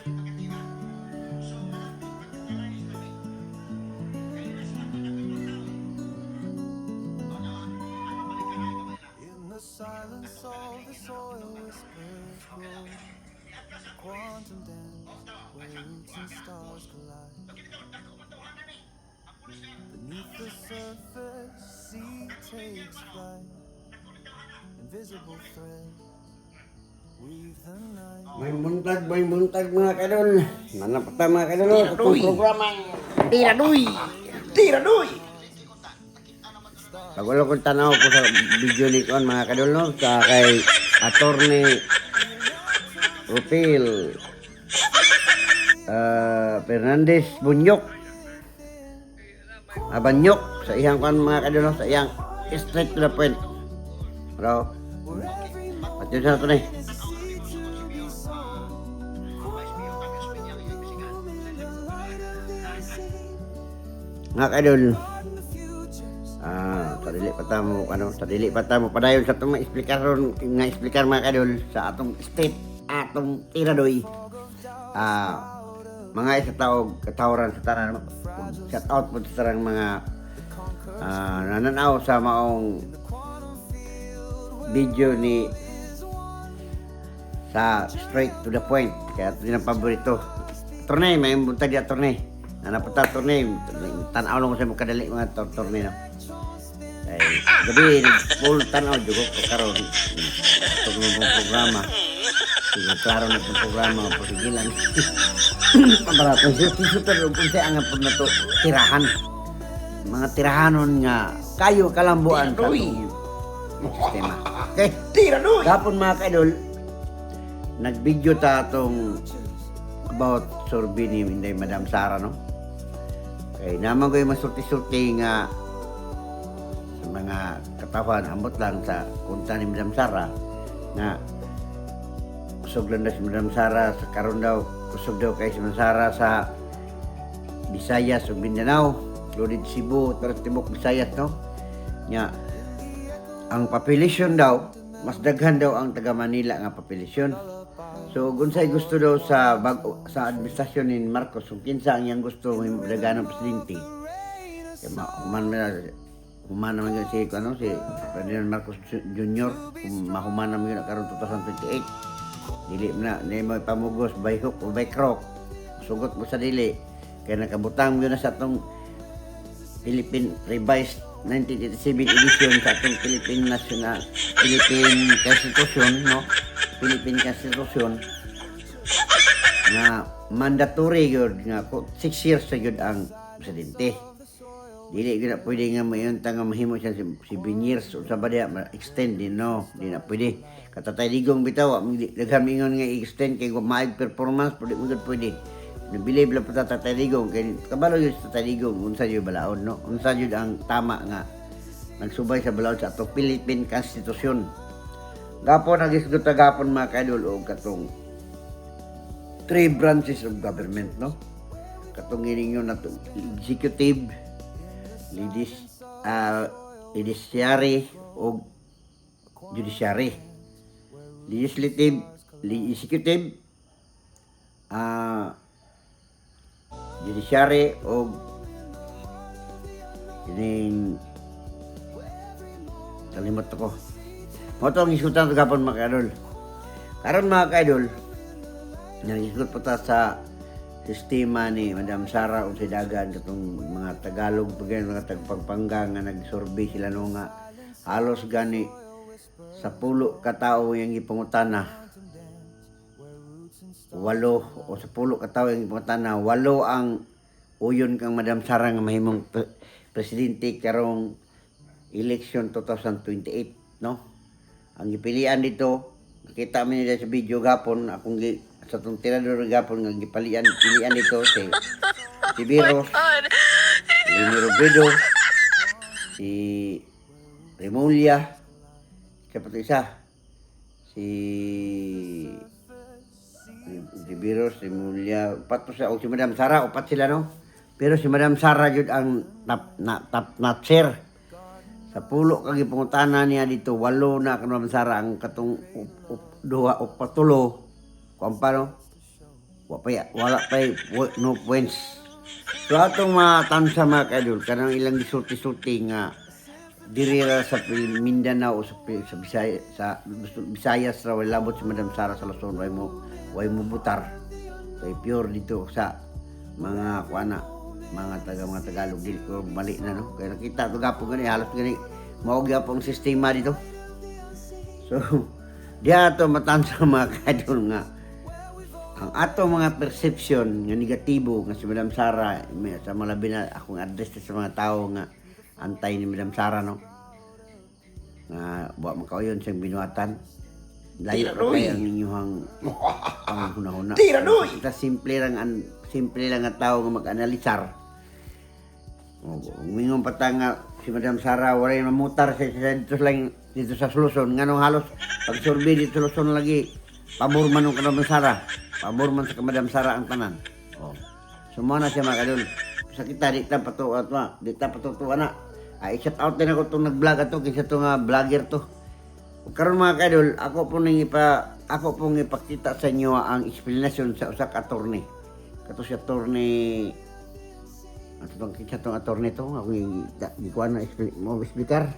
In the silence of the soil whispers grow. Quantum dance where roots and stars collide. Beneath the surface, sea takes flight. Invisible thread weave the night. May buntag mga kadol. Manap ta mga kadol sa itong programa. Tira Duy! Tira Duy! Pagulo kong tanaw ko sa video ni Kon mga kadol no, sa kay Attorney Rupil Fernandez Bunyok Abanyok sa iyang kon mga kadol no, sa iyang straight to the point. Pero patyon sa ito na eh. Mga kadol, tadili pa tamo padayon sa itong explicar mga kadol sa atong state, atong tiradoy. Mga isa tao katawran sa tanan, shout out po sa tarang mga nananaw sa maong video ni sa straight to the point. Kaya ito din ang paborito. Tornay, may buntag di tornay. Napunta tornay, tanaw lang ko sa mga kadali mga tornay no. Ay, gabi, full tanaw juga ko karon. Ito ng programa. Sige, klaro na itong programa, pasigilan. Pabaratong suti-suti rin kung siya ang apod na ito, tirahan. Mga tirahanon nga, kayo kalambuan sa itong sistema. Okay, tira doon! Gapon mga kaidol, nag-video ta itong about sorbi ni Inday Madam Sara, no? Okay, naman ko yung masulti-sulti nga sa mga katawan, ambot lang sa kunta ni Madam Sara na kusog lang na si Madam Sara sa karon daw, kusog daw kay si Madam Sara sa Visayas o Mindanao, Lodid Cebu, pero Tibok Visayas, no? Nya, ang population daw, mas daghan daw ang taga Manila nga population. So, gunsay gusto daw sa sa administrasyon ni Marcos, kung kinsa ang iyang gusto ng daganang presidente. Human naman yun si Ferdinand Marcos Jr. Kung mahuman naman yun karon 2028. Dili na, may pamugos by hook o by crook. Sugot mo sa dili. Kaya nakabutang mo yun na sa itong Philippine Revised 1987 edition sa atong Philippine Constitution, no? Philippine Constitution na mandatory yun nga 6 years sa yun ang presidente. Dili yun na pwede nga mayon nga mahimo siya 7 years o sa badya ma-extend din, no? Di na pwede. Katatay digong bitaw, daghang ingon nga i-extend kay maayong performance, pwede. Nabilib lang po tatay digong kay kabalo yun sa tatay digong unsa yun balaod, no? Unsa yun ang tama nga nagsubay sa balaod sa atong Philippine Constitution. Gapon nagisgot na gapon mga kaidol o katong 3 branches of government, no? Katong gininyo na itong executive, judiciary o judiciary. Legislative, executive, judiciary o kining kalimot ako. Moto ang isutan ito gapon mga kaidol. Karon mga kaidol, nag-isgot po ta sa sistema ni Madam Sara o si Dagan katong mga Tagalog mga tagpagpangga nga nagsurvey sila no nga halos gani sa 10 katao yung ipangutana 8 o sa 10 katao yung ipangutana 8 ang uyon kang Madam Sara nga mahimong presidente karong election 2028, no? Ang gipilian dito, nakita mo nila sa video gapon, akong sa itong tirador gapon, nga pilian dito si Biros, si Robredo, si Remulla, siya pati isa, si Biros, Remulla, upat po siya, o si Madam Sara, upat sila, no? Pero si Madam Sara yun ang top notcher. Sa 10 kag ipangutana niya dito 8 na kanang Sara ang katong 2 o 4 kuan pa no wala pa no points. So atong matansa mga kaidol kanang ilang gisulti-sulti nga dirira sa Mindanao o sa Visayas ra wala labot si Madam Sara sa Luzon way mo butar. Kay pure dito sa mga kuana mga Tagalog dili ko mali na no. Kaya nakita to gapon gani halos gani mao gyapon sistema dito. So diya to matansa mga kaidol nga ang ato mga perception nga negatibo nga si Madam Sara sa mga labi na akong address sa mga tao nga antay ni Madam Sara no nga wa makauyon siyang binuatan layo pa kay ang inyong panghuna-huna kita simple lang nga tao nga mag-analisar mingon pa ta nga si Madam Sara wala mamutar dito sa Luzon nganong halos pag survey dito sa Luzon lagi pabor man ng Madam Sara pabor man sa Madam Sara ang tanan sumana siya mga kadol sa kita di ta patutuwa na ay shout out din ako itong nag-vlog ato kinsa to nga vlogger to karon mga kadol ako pong ipakita sa inyo ang explanation sa usa ka attorney kato si attorney atong kinsa tong attorney to ako gikuan na mo explicar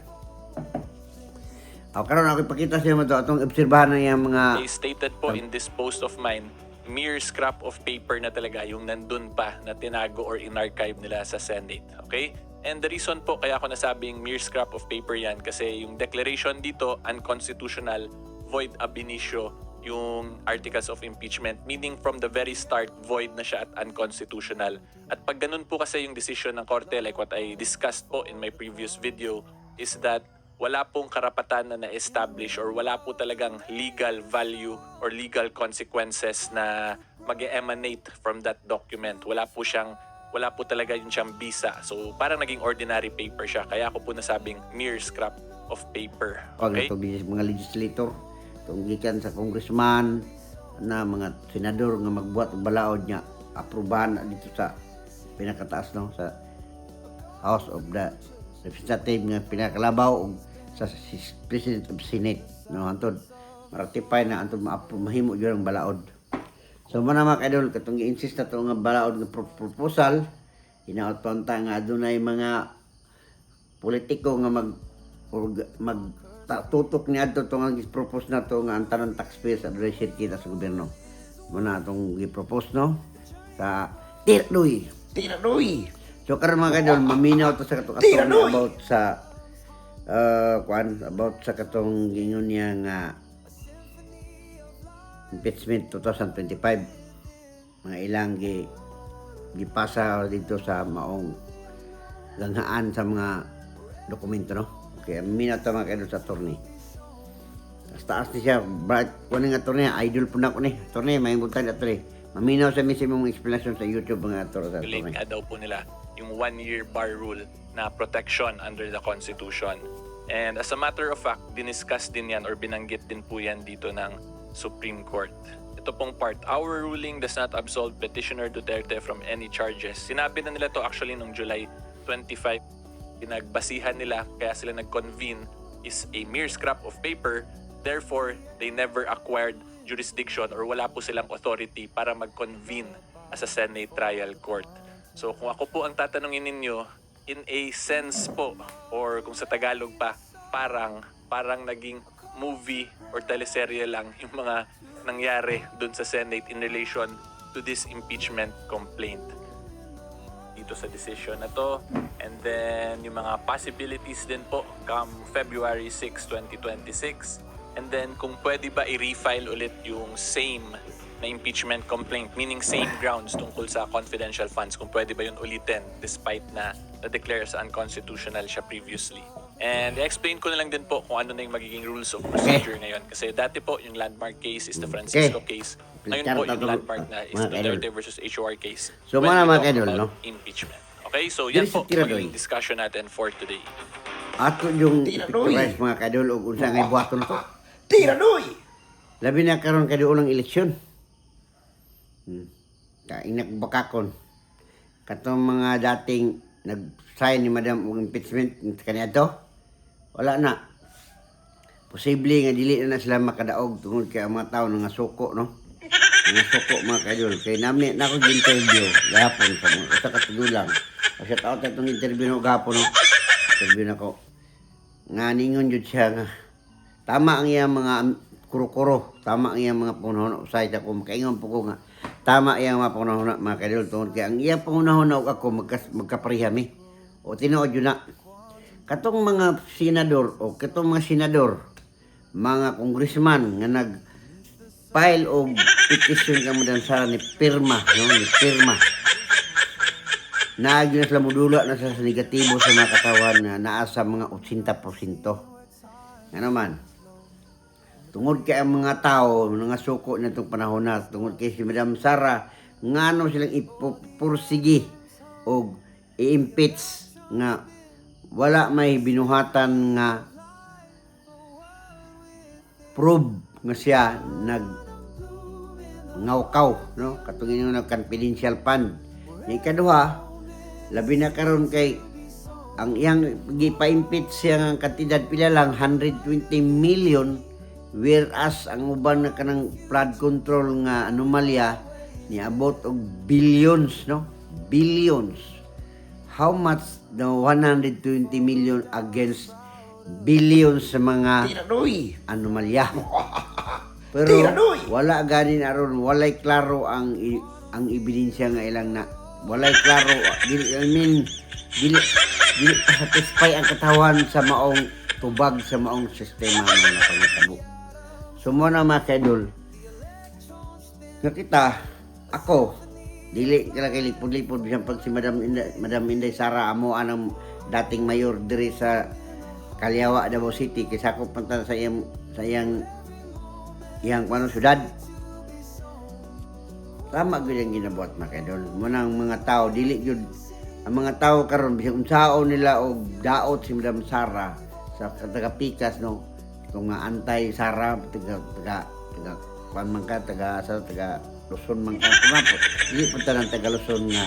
karon ako ipakita sa inyo atong obserbahan na yung mga They stated po in this post of mine, mere scrap of paper na talaga yung nandun pa na tinago or in-archive nila sa Senate. Okay? And the reason po kaya ako nasabing mere scrap of paper yan kasi yung declaration dito unconstitutional, void ab initio yung articles of impeachment, meaning from the very start void na siya at unconstitutional. At pag ganun po kasi yung decision ng korte, like what I discussed po in my previous video, is that wala pong karapatan na na-establish or wala po talagang legal value or legal consequences na mag-emanate from that document. Wala po talaga yun siyang bisa. So parang naging ordinary paper siya. Kaya ako po nasabing mere scrap of paper. Okay? Pag ito mga legislator, itong gikan sa congressman, na mga senador nga magbuhat og balaod niya, aprobahan na dito sa pinakataas no sa House of the Representative nga pinakalabaw og sa President of Senate no antod ratify na antod mahimo gyud ang balaod. So man mga kaidol katong gi-insist na to nga balaod nga proposal hinaot pa nga adunay mga politiko nga tutok ni adto to nga gi-propose na to nga ang tanang taxpayers adunay share kita sa gobyerno. Muna atong gi-propose no sa Tiradoy. So karon mga kaidol maminaw to sa katong about sa about sa katong gingon niya nga impeachment 2025 mga ilang gipasa dito sa maong langhaan sa mga dokumento no. Okay, maminaw to mga kaidol sa attorney. Taas ni siya bright kuning attorney idol po na ko ni attorney may buntag attorney. Maminaw sa mismong explanation sa YouTube mga attorney. Link daw po nila yung 1-year bar rule na protection under the Constitution. And as a matter of fact, diniscuss din yan or binanggit din po yan dito ng Supreme Court. Ito pong part, our ruling does not absolve Petitioner Duterte from any charges. Sinabi na nila to actually noong July 25. Pinagbasihan nila kaya sila nag-convene is a mere scrap of paper. Therefore, they never acquired jurisdiction or wala po silang authority para mag-convene as a Senate trial court. So kung ako po ang tatanungin ninyo, in a sense po, or kung sa Tagalog pa, parang naging movie or teleserye lang yung mga nangyari dun sa Senate in relation to this impeachment complaint. Dito sa decision na to. And then yung mga possibilities din po come February 6, 2026. And then kung pwede ba i-refile ulit yung same na impeachment complaint, meaning same grounds tungkol sa confidential funds, kung pwede ba yun ulitin despite na na-declare sa unconstitutional siya previously. And i-explain ko na lang din po kung ano na yung magiging rules of procedure ngayon. Kasi dati po yung landmark case is the Francisco case. Ngayon po yung landmark na is Duterte versus HOR case. So when mga we talk kaidol, about no? impeachment. Okay, so yan po yung discussion natin for today. Ato yung picturize mga kaidol o unsa nga ibuhaton to. Tiradoy! Labi na karon kaduol ang eleksyon. Kainak bakakon. Katong mga dating nag-sign ni Madam og impeachment kaniadto. Wala na. Posible nga dili na sila makadaog tungod kay ang mga tao nga suko no. Mga suko mga kaidol. Kay namin na ako interview gahapon sa mga usa ka tigulang. Kasi tao tayo itong interview no gahapon no. Interview na ko. Nga ningon jud siya nga. Tama ang iyang mga kuro-kuro. Tama ang iyang mga pangunahon. Usay ako makaingon po ko nga. Tama iyang mga pangunahon mga kaidol. Tungod kaya ang iyang pangunahon na ako magkaparihami. O tinuod yun na. Katong mga senador o katong mga senador, mga congressman nga nag-file o petition ka mo sa ni pirma, no? Ni pirma. Naagyo na sila modula na sa negatibo sa mga katawan na naa sa mga 80%. Ano man? Tungod kay ang mga tao, mga suko na itong panahon na, tungod kay si Madam Sara, ngano silang ipupursigi o i-impeach nga wala may binuhatan nga prove nga siya ngawkaw, no? Katungin ng confidential fund. Yung ikaduha, labi na karon kay ang iyang gipa-impeach siya nga kantidad pila lang 120 million, whereas ang uban na kanang flood control nga anomalya niabot og billions, no? Billions. How much the 120 million against billions sa mga anomalya? Pero wala ganin aron, walay klaro ang ebidensya nga ilang na walay klaro. I mean, dili satisfy ang katawan sa maong tubag sa maong sistema nga napangitabo. So mo na mga kaidol, nakita ako dili kala kay lipod-lipod bisan pag si Madam Inday Sara amo anang dating mayor diri sa Calyawa, Davao City, kaysa ako punta sa iyang kuno syudad. Tama gyud ang ginabuhat mga kaidol. Munang mga tao dili gyud ang mga tao karon bisan unsaon nila og daot si Madam Sara sa taga Pikas, no, kung nga antay Sara taga Luzon man ka pumapo. Dili punta ng taga Luzon nga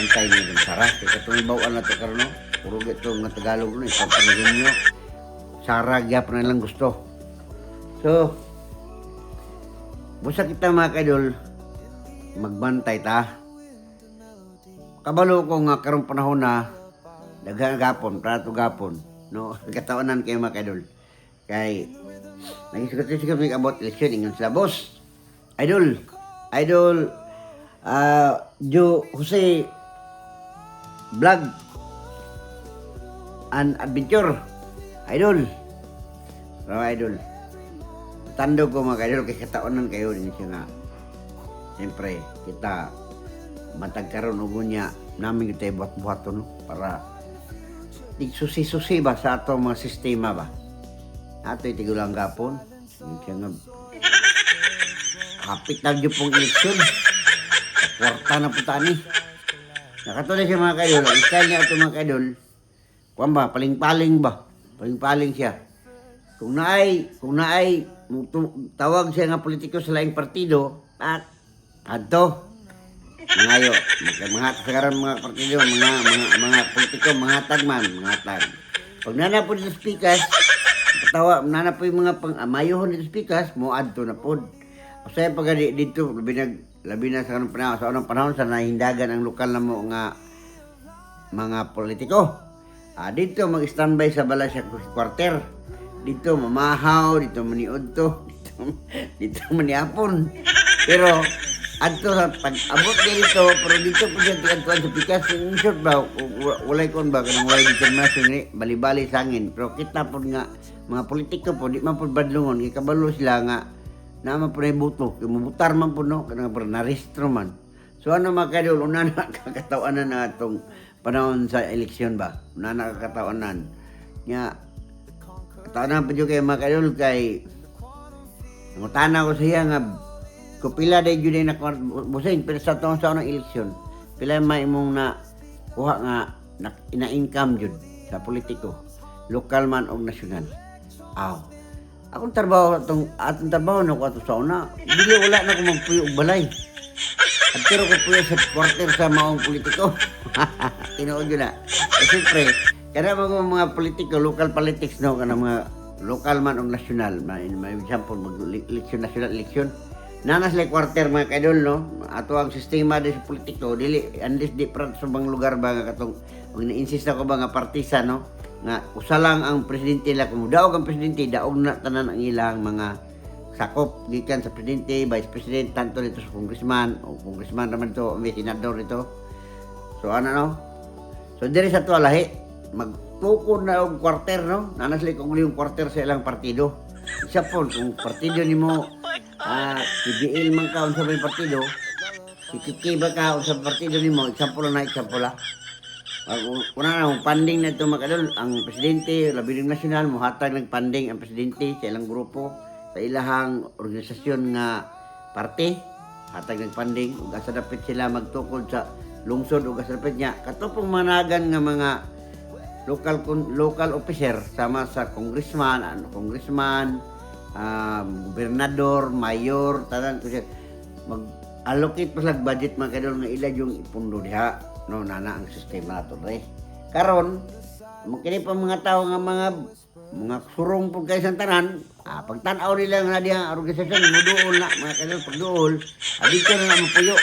antay ni Madam Sara. Kaya katong bawaan na to karon, no, puro gito nga Tagalog no, isang Panginoon Sara gyapon na lang gusto. So busa kita mga kaidol magbantay ta. Kabalo ko nga karong panahon na daghan gapon, prato gapon, no, katawanan kayo mga kaidol. Kay nagisikat-sikat may abot eleksyon ingon sila, boss. Idol Jo Jose Vlog and Adventure. Idol. Tando ko mga kaidol kay kataonan kayo din siya nga. Siyempre, kita matag karon og unya namin kita buhat-buhat no para susi-susi ba sa ato mga sistema ba. Ato tigulang gapon. Siya nga kapit na dyan pong eleksyon. Kwarta na po tani. Nakatuloy siya mga kaidol. Ang style niya ito mga kaidol. Kuwan ba? Paling-paling ba? Paling-paling siya. Kung naay tawag siya nga politiko sa laing partido, adto. Ngayo, mga karon mga partido, mga politiko, mga tagman, mga tag. Pag nana po dito speakers, nana po yung mga pang-amayohon dito speakers, mo adto na po. Saya pag dito labi na sa anong panahon sa nahindagan ang lokal na mo nga mga politiko. Dito mag-standby sa bala sa kwarter. Dito mamahaw, dito maniud to, dito maniapon. Pero adto sa pag-abot dito, pero dito po siya tiyan sa pikas in short ba walay kon ba kanang walay determination ni bali-bali sangin. Pero kita po nga mga politiko po di man po badlungon kay kabalo sila nga naman po na ibuto, mubutar man po no, kanang narestro man. So ano mga kaidol, una na kakatawanan na itong panahon sa eleksyon ba? Una na kakatawanan. Nga, katawanan pa dyan kayo mga kaidol kay nangutana ko siya nga kung pila day yun na busing, pero sa taon sa unang eleksyon, pila may imong na kuha nga ina-income yun sa politiko, lokal man o nasyonal. Akong atong trabaho na ko ato sa una, dili wala na ko magpuyo og balay. At pero ko puyo sa quarter sa maong politiko. Tinuod yun na. Siyempre, kada mga politiko, local politics no, kana mga lokal man o nasyonal, may example, mag-eleksyon, national eleksyon, nanas lay quarter mga kaidol no. Ato ang sistema di sa politiko dili andis di pra sa bang lugar ba nga katong ina-insist ako ba nga partisa no nga usa lang ang presidente la kung daog ang presidente daog na tanan ang ilang mga sakop gikan sa presidente, vice president tanto dito sa congressman o congressman naman to may senador dito. So ano no? So diri sa tuwa lahi magtukod na og quarter no. Nanas lay kog yung quarter sa ilang partido. Isa po kung partido nimo PBL man ka unsa may partido, sikiki ba ka unsa partido nimo, example na example la. Una na funding na ito makadol ang presidente labi ng nasyonal mohatag ng funding ang presidente sa ilang grupo sa ilahang organisasyon nga parte hatag ng funding ug asa dapat sila magtukod sa lungsod ug asa dapat niya katupong managan nga mga local officer sama sa congressman gobernador mayor tanan ko siya mag-allocate pa slag budget mga kadol nga ila yung ipundo diha no nana ang sistema nato re karon kini pa mga tao nga mga surong pud kay tanan pagtan-aw nila nga diha organisasyon muduol na mga kadol pagduol dito na mapuyo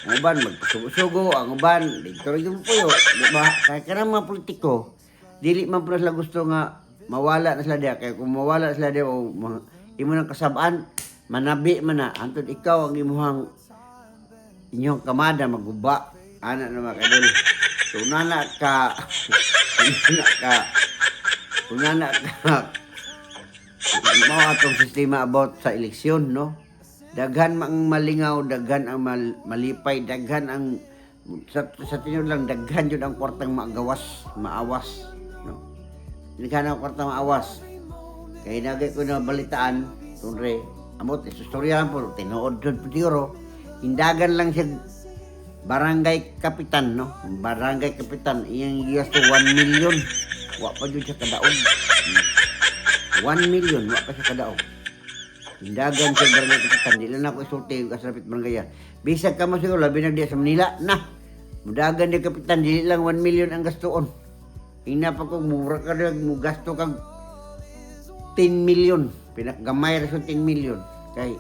ang uban magsugo ang uban dito rin yung puyo di ba kaya kanang mga politiko dili man pud sila gusto nga mawala na sila diha kaya kung mawala sila diha o imo nang kasabaan manabi man na antod ikaw ang inyong kamada maguba ana na mga kadol so unana ka mao atong sistema about sa eleksyon no daghan ang malingaw daghan ang malipay daghan ang sa tinod lang daghan jud ang kwartang maawas no daghan ang kwartang maawas kay nagay ko na balitaan tunre amot istorya po tinuod jud siguro hindagan lang siya barangay kapitan no barangay kapitan iyang gigasto 1 million wa pa jud siya kadaog 1 million wa pa siya kadaog hindagan siya barangay kapitan dili na ako isulti yung kasapit barangay bisag ka mo siguro labi na di sa Manila na mudagan di kapitan dili lang 1 million ang gastoon ina pa ko mura ka mo gasto kag 10 million pinakgamay ra sa 10 million kay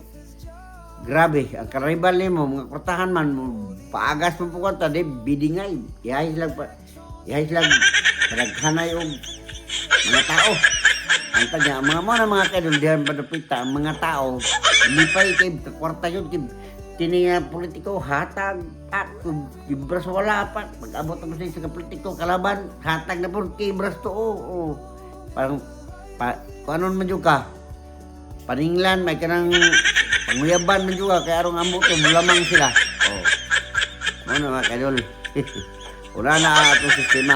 grabe ang karibal nimo mga kwartahan man paagas mo po ta di bidingay ihayos lang kadaghanay og mga tao ang tanya mga mo na mga kaidol diyan padapita ang mga tao lipay kay kwarta yun kini nga politiko hatag kibras wala pa pag-abot mo sa politiko kalaban hatag na po kibras to parang kanon man jud ka paninglan may kanang panguyaban man juga kay arong amo to mulamang sila ano mga kadol wala na atong sistema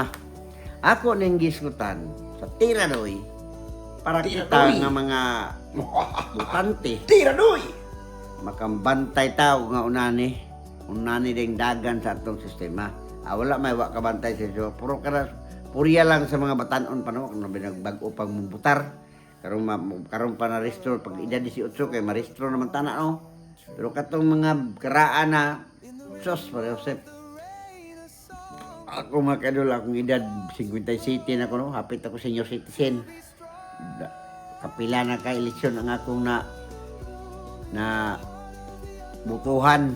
ako ning giskutan sa tiradoy para kita nga mga butante tiradoy makambantay tao nga unani ding dagan sa atong sistema wala may wa kabantay sa puro purya lang sa mga batanon pa no kung binagbag-o pang mumbutar karon pa na restore pag edad 18 kay ma-restore naman tana no pero katong mga karaan na sos para Joseph ako mga kadol akong edad 57 na ko no hapit ako senior citizen kapila na ka eleksyon ang akong na butuhan